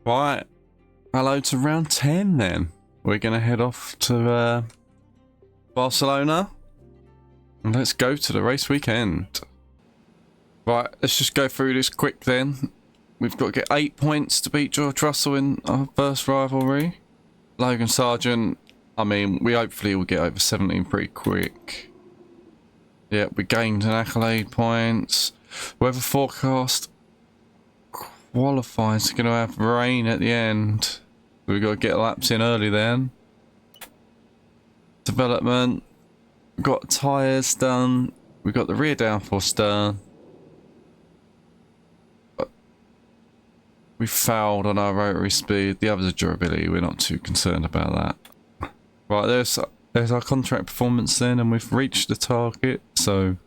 Right, hello to round 10 then. We're going to head off to Barcelona. And let's go to the race weekend. Right, let's just go through this quick then. We've got to get 8 points to beat George Russell in our first rivalry. Logan Sargent, I mean, we hopefully will get over 17 pretty quick. Yeah, we gained an accolade points. Weather forecast. Qualifying's going to have rain at the end. We've got to get laps in early then. Development. We've got tyres done. We've got the rear downforce done. We fouled on our rotary speed. The others are durability. We're not too concerned about that. Right, there's our contract performance then, and we've reached the target. So,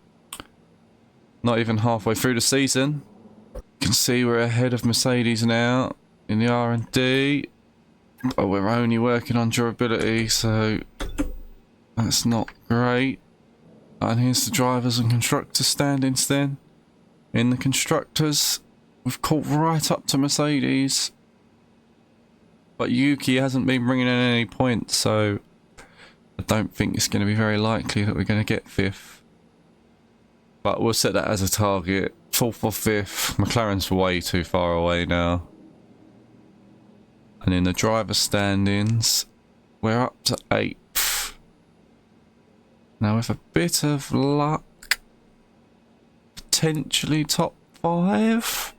not even halfway through the season. You can see we're ahead of Mercedes now in the R&D. But we're only working on durability, so that's not great. And here's the drivers and constructors standings then. In the constructors, we've caught right up to Mercedes. But Yuki hasn't been bringing in any points, so I don't think it's going to be very likely that we're going to get 5th. But we'll set that as a target. 4th or 5th. McLaren's way too far away now. And in the driver standings, we're up to 8th. Now with a bit of luck, potentially top 5.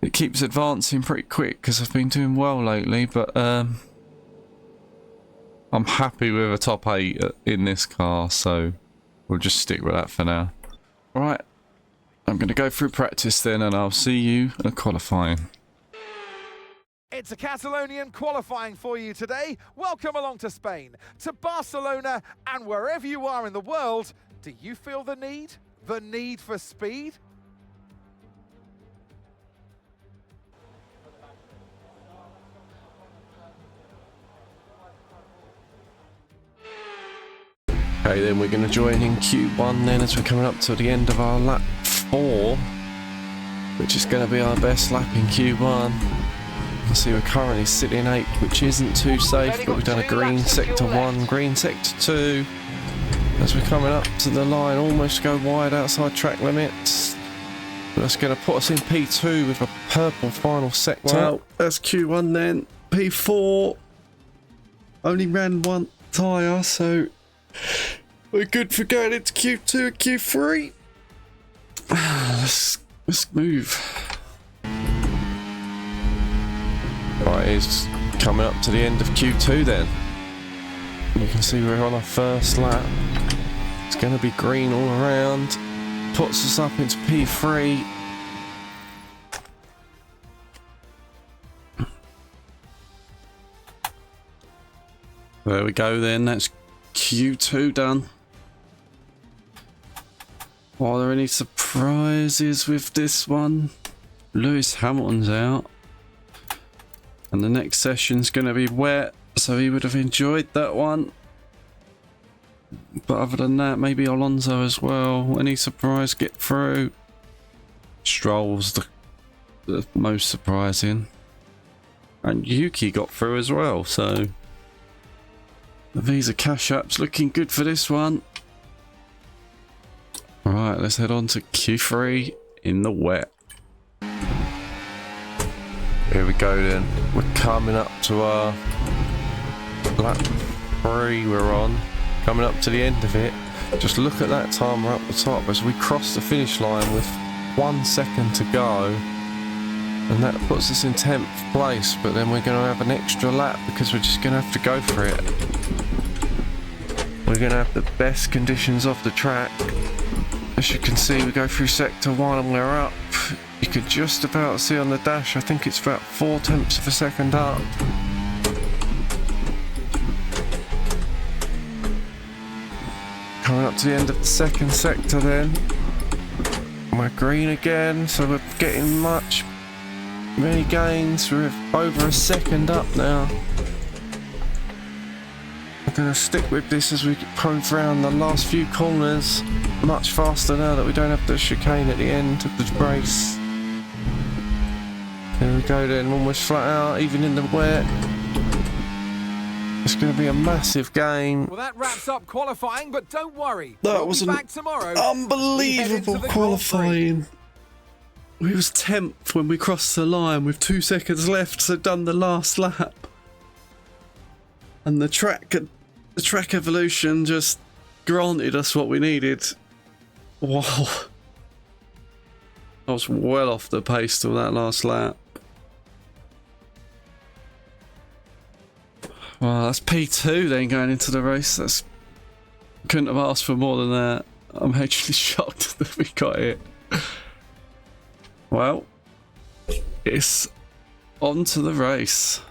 It keeps advancing pretty quick because I've been doing well lately, but I'm happy with a top 8 in this car, so we'll just stick with that for now. Right, I'm going to go through practice then, and I'll see you at qualifying. It's a Catalonian qualifying for you today. Welcome along to Spain, to Barcelona, and wherever you are in the world, do you feel the need? The need for speed? Okay, then we're going to join in Q1 then as we're coming up to the end of our lap 4, which is going to be our best lap in Q1. You can see we're currently sitting 8th, which isn't too safe, but we've done a green sector 1, green sector 2. As we're coming up to the line, almost go wide outside track limits. That's going to put us in P2 with a purple final sector. Well, that's Q1 then. P4 only ran one tyre, so we're good for going into Q2 and Q3. Let's move. Right, it's coming up to the end of Q2 then. You can see we're on our first lap. It's going to be green all around. Puts us up into P3. There we go then, that's Q2 done. Are there any surprises with this one? Lewis Hamilton's out. And the next session's going to be wet, so he would have enjoyed that one. But other than that, maybe Alonso as well. Any surprise get through? Stroll's the most surprising. And Yuki got through as well, so the Visa Cash App's looking good for this one. Alright, let's head on to Q3 in the wet. Here we go then. We're coming up to our lap 3 we're on. Coming up to the end of it. Just look at that time we're up the top as we cross the finish line with 1 second to go. And that puts us in 10th place, but then we're going to have an extra lap because we're just going to have to go for it. We're going to have the best conditions off the track. As you can see, we go through sector 1 and we're up. You can just about see on the dash, I think it's about 0.4 of a second up. Coming up to the end of the second sector then. We're green again, so we're getting many gains. We're over a second up now. We're going to stick with this as we approach around the last few corners much faster now that we don't have the chicane at the end of the race. There we go then, almost flat out, even in the wet. It's going to be a massive game. Well, that wraps up qualifying, but don't worry. That was be an back tomorrow. unbelievable qualifying. We was 10th when we crossed the line with 2 seconds left, so done the last lap. And the track evolution just granted us what we needed. Wow. I was well off the pace till that last lap. Well, that's P2 then going into the race. That's couldn't have asked for more than that. I'm actually shocked that we got it. Well, it's on to the race.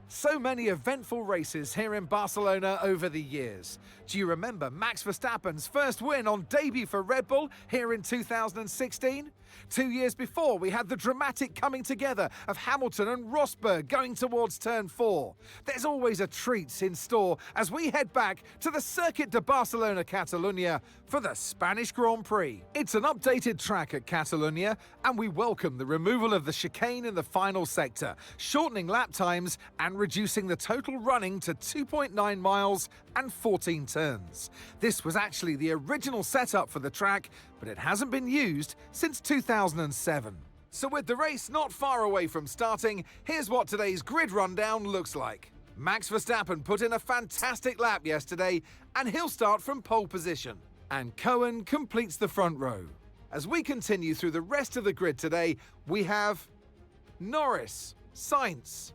So many eventful races here in Barcelona over the years. Do you remember Max Verstappen's first win on debut for Red Bull here in 2016? 2 years before, we had the dramatic coming together of Hamilton and Rosberg going towards turn 4. There's always a treat in store as we head back to the Circuit de Barcelona, Catalunya for the Spanish Grand Prix. It's an updated track at Catalunya, and we welcome the removal of the chicane in the final sector, shortening lap times and reducing the total running to 2.9 miles and 14 turns. This was actually the original setup for the track, but it hasn't been used since 2007. So with the race not far away from starting, here's what today's grid rundown looks like. Max Verstappen put in a fantastic lap yesterday, and he'll start from pole position. And Cohen completes the front row. As we continue through the rest of the grid today, we have Norris, Sainz,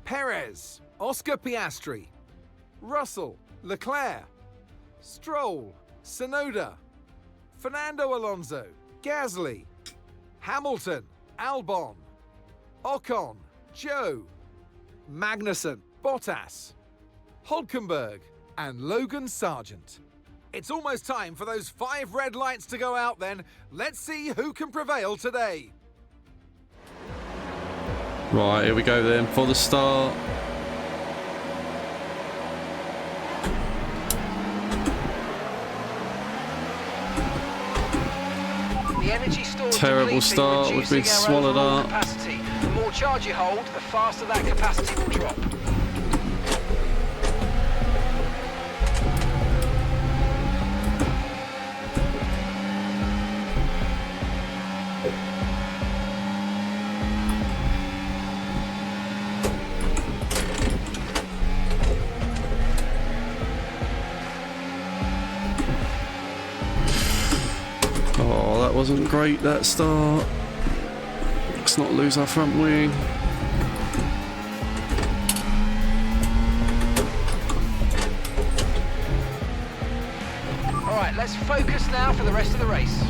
Perez, Oscar Piastri, Russell, Leclerc, Stroll, Tsunoda, Fernando Alonso, Gasly, Hamilton, Albon, Ocon, Joe, Magnussen, Bottas, Hülkenberg, and Logan Sargent. It's almost time for those 5 red lights to go out then. Let's see who can prevail today. Right, here we go then for the start. The energy stored Terrible start, we've been swallowed up. Capacity. The more charge you hold, the faster that capacity will drop. Oh, that wasn't great, that start. Let's not lose our front wing. Alright, let's focus now for the rest of the race.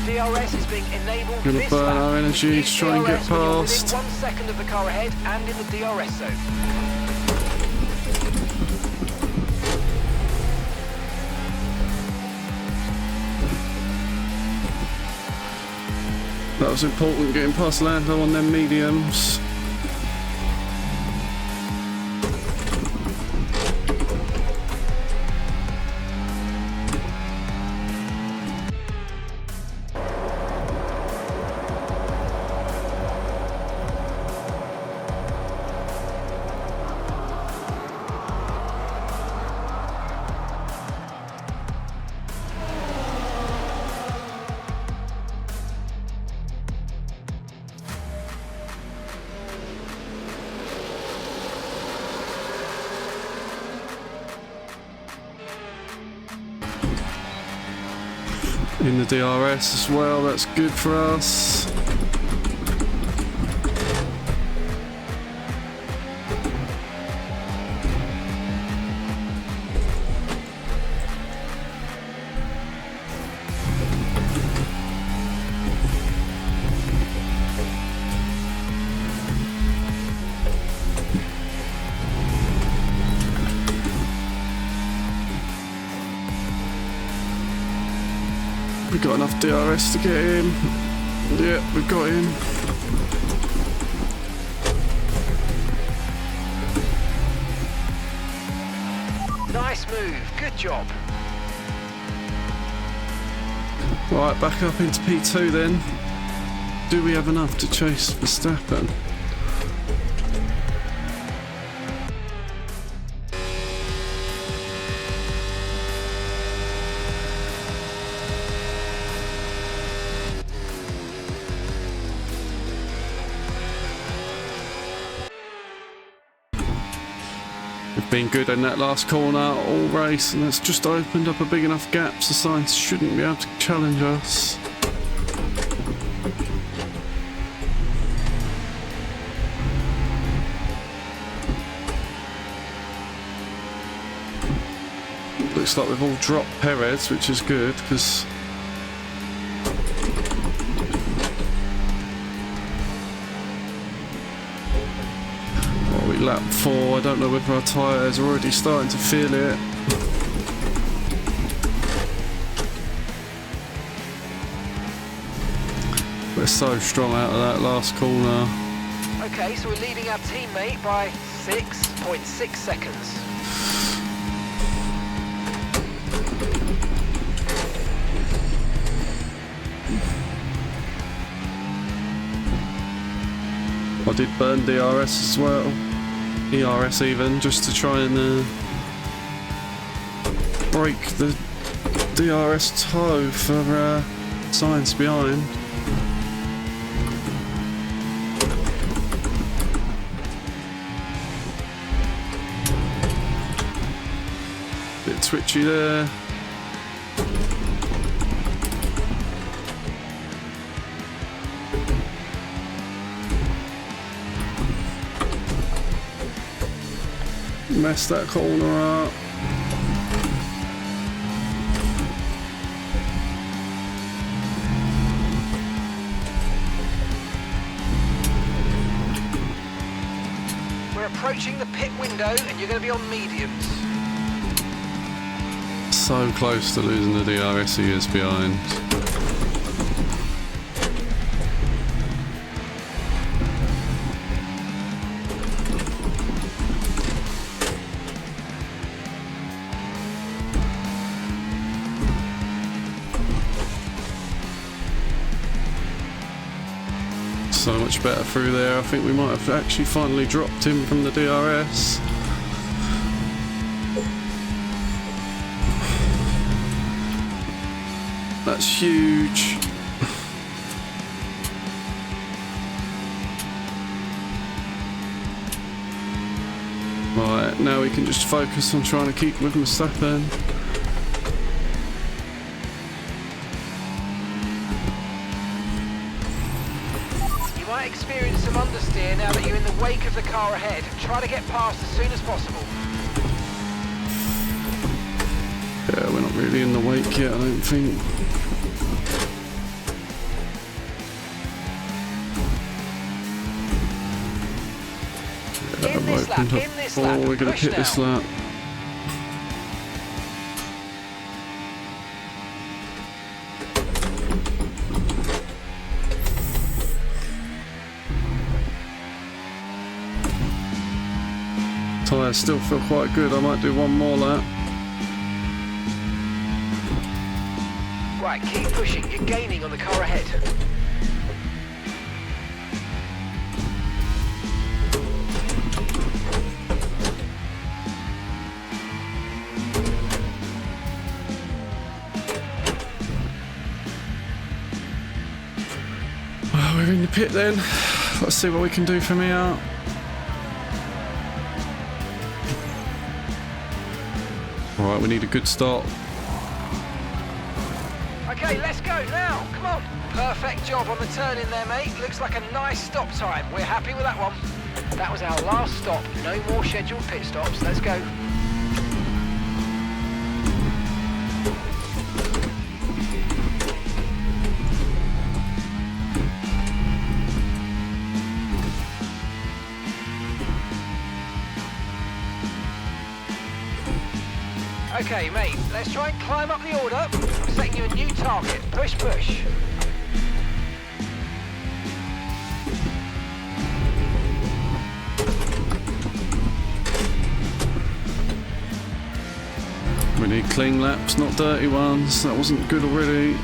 DRS is being enabled. Gonna this burn lap. our energy Use to try and get DRS when you're past. within 1 second of the car ahead and in the DRS zone. That was important, getting past Lando on them mediums. In the DRS as well, that's good for us. We got enough DRS to get in. Yeah, we got in. Nice move, good job. Right, back up into P2 then. Do we have enough to chase Verstappen? We've been good in that last corner all race, and that's just opened up a big enough gap so Sainz shouldn't be able to challenge us. Looks like we've all dropped Perez, which is good because lap 4, I don't know whether our tyres are already starting to feel it. We're so strong out of that last corner. Okay, so we're leading our teammate by 6.6 seconds. I did burn DRS as well. ERS even, just to try and break the DRS toe for Sainz behind. Bit twitchy there. Mess that corner up. We're approaching the pit window and you're going to be on mediums. So close to losing the DRS he is behind. So much better through there. I think we might have actually finally dropped him from the DRS. That's huge. Right, now we can just focus on trying to keep with Verstappen. Experience some understeer now that you're in the wake of the car ahead. Try to get past as soon as possible. Yeah, we're not really in the wake yet, I don't think. Yeah, in this lap, we're going to hit this lap. Tyres still feel quite good. I might do one more lap. Right, keep pushing. You're gaining on the car ahead. Well, we're in the pit then. Let's see what we can do from here. Alright, we need a good start. Okay, let's go now. Come on. Perfect job on the turn in there, mate. Looks like a nice stop time. We're happy with that one. That was our last stop. No more scheduled pit stops. Let's go. Okay, mate, let's try and climb up the order. I'm setting you a new target. Push, push. We need clean laps, not dirty ones. That wasn't good already.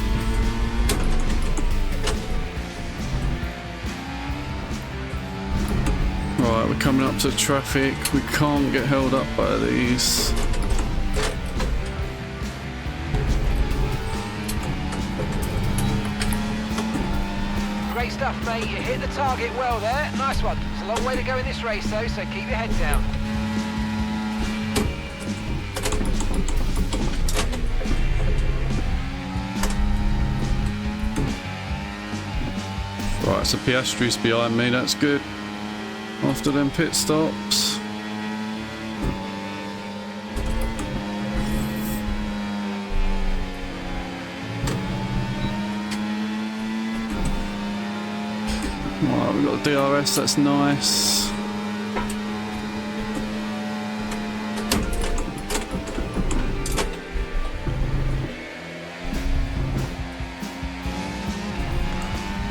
Right, we're coming up to traffic. We can't get held up by these. Great stuff, mate. You hit the target well there. Nice one. It's a long way to go in this race, though, so keep your head down. Right, so Piastri's behind me. That's good. After them pit stops. Right, we've got a DRS, that's nice.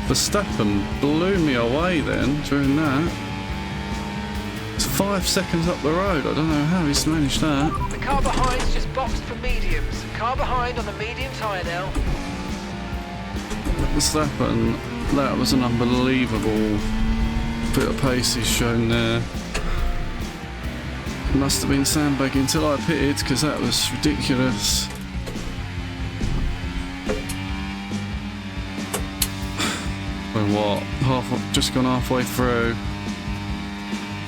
Verstappen blew me away then during that. It's 5 seconds up the road. I don't know how he's managed that. The car behind's just boxed for mediums. Car behind on the medium tyre now. Verstappen, that was an unbelievable bit of pace he's shown there. Must have been sandbagging until I pitted because that was ridiculous. Well, what? Just gone halfway through.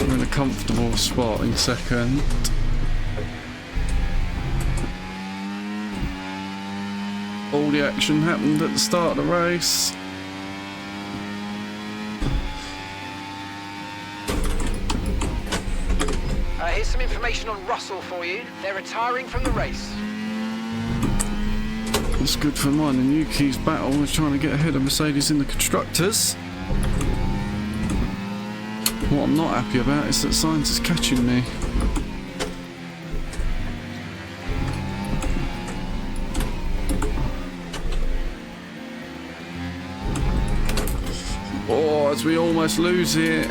We're in a comfortable spot in second. All the action happened at the start of the race. Here's some information on Russell for you. They're retiring from the race. It's good for mine and Yuki's battle was trying to get ahead of Mercedes in the constructors. What I'm not happy about is that Sainz is catching me. Oh, as we almost lose it.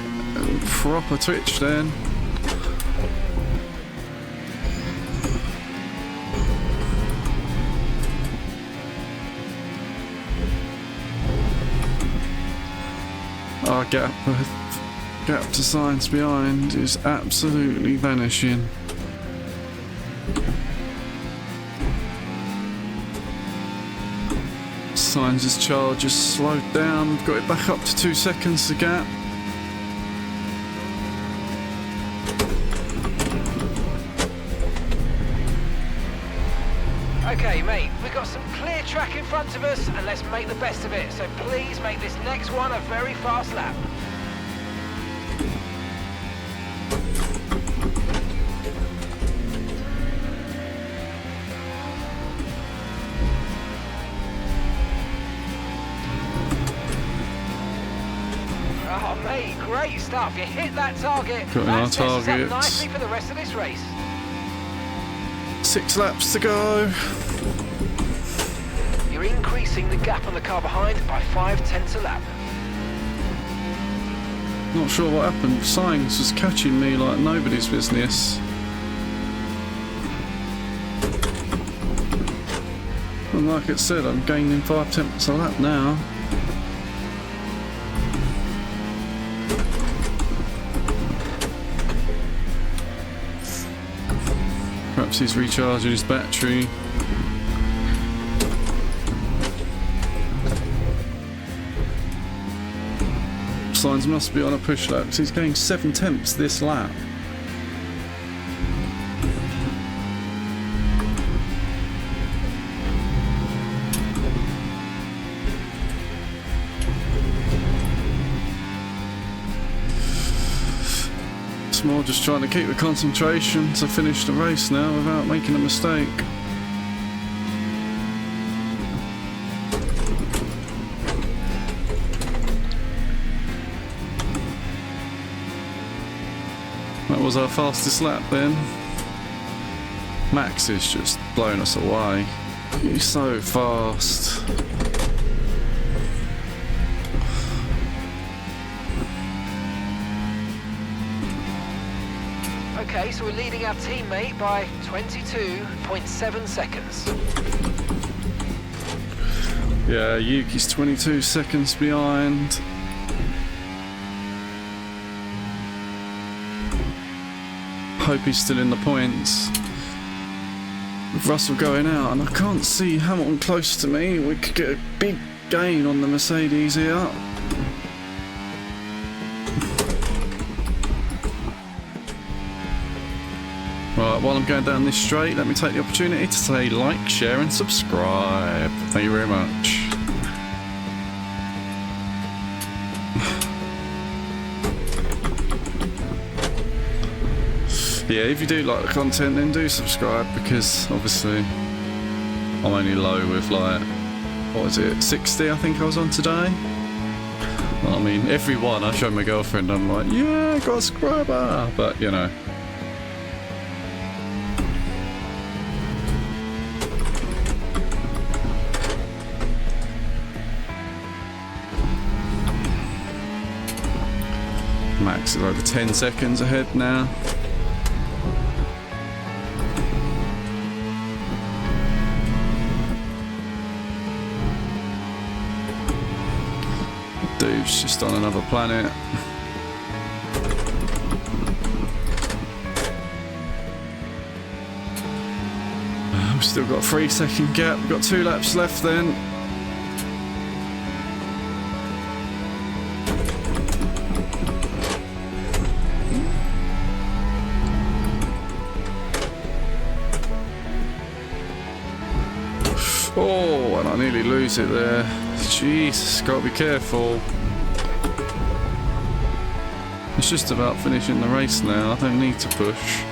Proper twitch then. Our gap to Sainz behind is absolutely vanishing. Sainz's charge has slowed down. We've got it back up to 2 seconds the gap. Okay, mate, we've got some clear track in front of us, and let's make the best of it. So please make this next one a very fast lap. Oh, mate, great stuff. You hit that target. Got our That sets us up target. nicely for the rest of this race. 6 laps to go. You're increasing the gap on the car behind by 0.5 a lap. Not sure what happened. Sainz was catching me like nobody's business. And like it said, I'm gaining 0.5 a lap now. Perhaps he's recharging his battery. Sainz must be on a push lap because he's going 0.7 this lap. It's more just trying to keep the concentration to finish the race now without making a mistake. That was our fastest lap then. Max is just blowing us away. He's so fast. Okay, so we're leading our teammate by 22.7 seconds. Yeah, Yuki's 22 seconds behind. Hope he's still in the points. With Russell going out, and I can't see Hamilton close to me. We could get a big gain on the Mercedes here. Right, while I'm going down this straight, let me take the opportunity to say like, share and subscribe. Thank you very much. Yeah, if you do like the content, then do subscribe, because obviously I'm only low with, like, what was it, 60 I think I was on today. I mean, every one I show my girlfriend, I'm like, yeah, got a subscriber, but you know. Max is over 10 seconds ahead now. Dude's just on another planet. We've still got a 3-second gap. We've got 2 laps left then. Oh, and I nearly lose it there. Jesus, gotta be careful. It's just about finishing the race now. I don't need to push.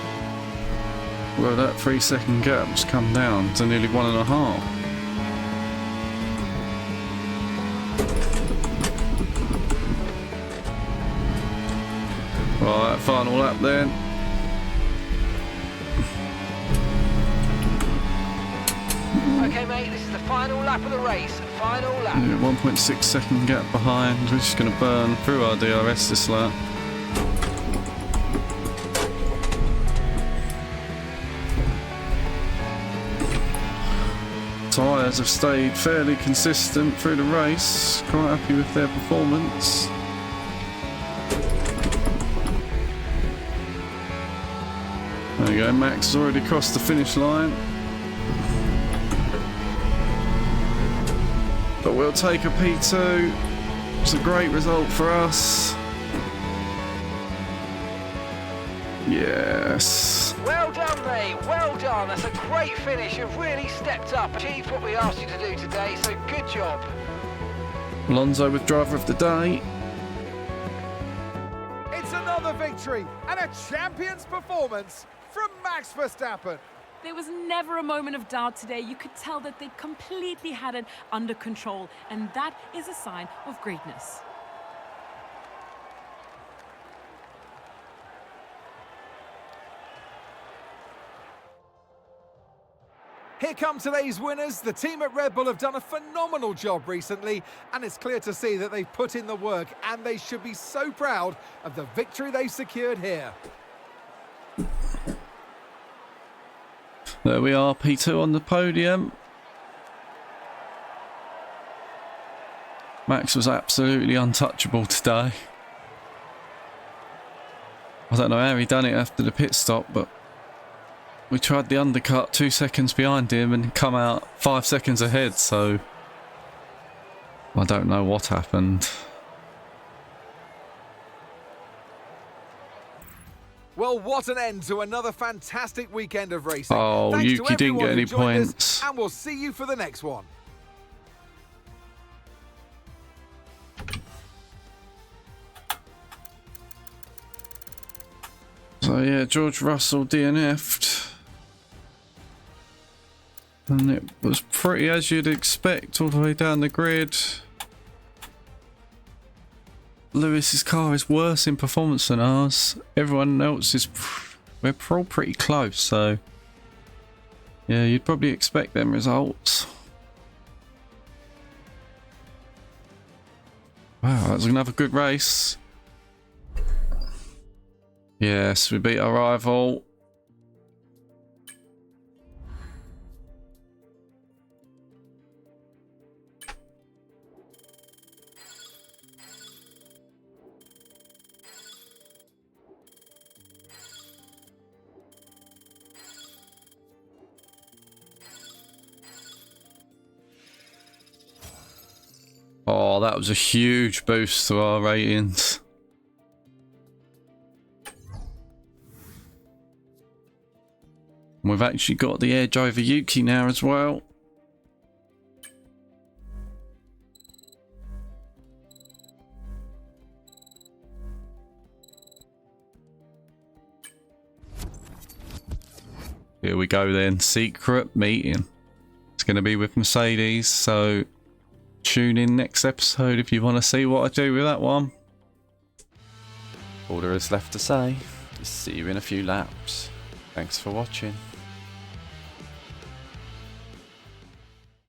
Well, that 3-second gap's come down to nearly 1.5. Right, final lap then. Okay, mate, this is the final lap of the race. Final lap. Yeah, 1.6 second gap behind. We're just going to burn through our DRS this lap. Tyres have stayed fairly consistent through the race. Quite happy with their performance. There you go, Max has already crossed the finish line. But we'll take a P2. It's a great result for us. Yes. Well done, mate. Well done. That's a great finish. You've really stepped up, achieved what we asked you to do today, so good job. Alonso with driver of the day. It's another victory and a champion's performance from Max Verstappen. There was never a moment of doubt today. You could tell that they completely had it under control, and that is a sign of greatness. Here come today's winners. The team at Red Bull have done a phenomenal job recently, and it's clear to see that they've put in the work, and they should be so proud of the victory they've secured here. There we are, P2 on the podium. Max was absolutely untouchable today. I don't know how he done it after the pit stop, but we tried the undercut 2 seconds behind him and come out 5 seconds ahead, so I don't know what happened. Well, what an end to another fantastic weekend of racing. Oh, Thanks Yuki to didn't get everyone any who joined us, points. and we'll see you for the next one. So yeah, George Russell DNF'd. And it was pretty as you'd expect all the way down the grid. Lewis's car is worse in performance than ours. Everyone else is... we're all pretty close, so... Yeah, you'd probably expect them results. Wow, that was another good race. Yes, we beat our rival. Oh, that was a huge boost to our ratings. We've actually got the air driver Yuki now as well. Here we go then, secret meeting. It's going to be with Mercedes, so tune in next episode if you want to see what I do with that one. All there is left to say is see you in a few laps. Thanks for watching.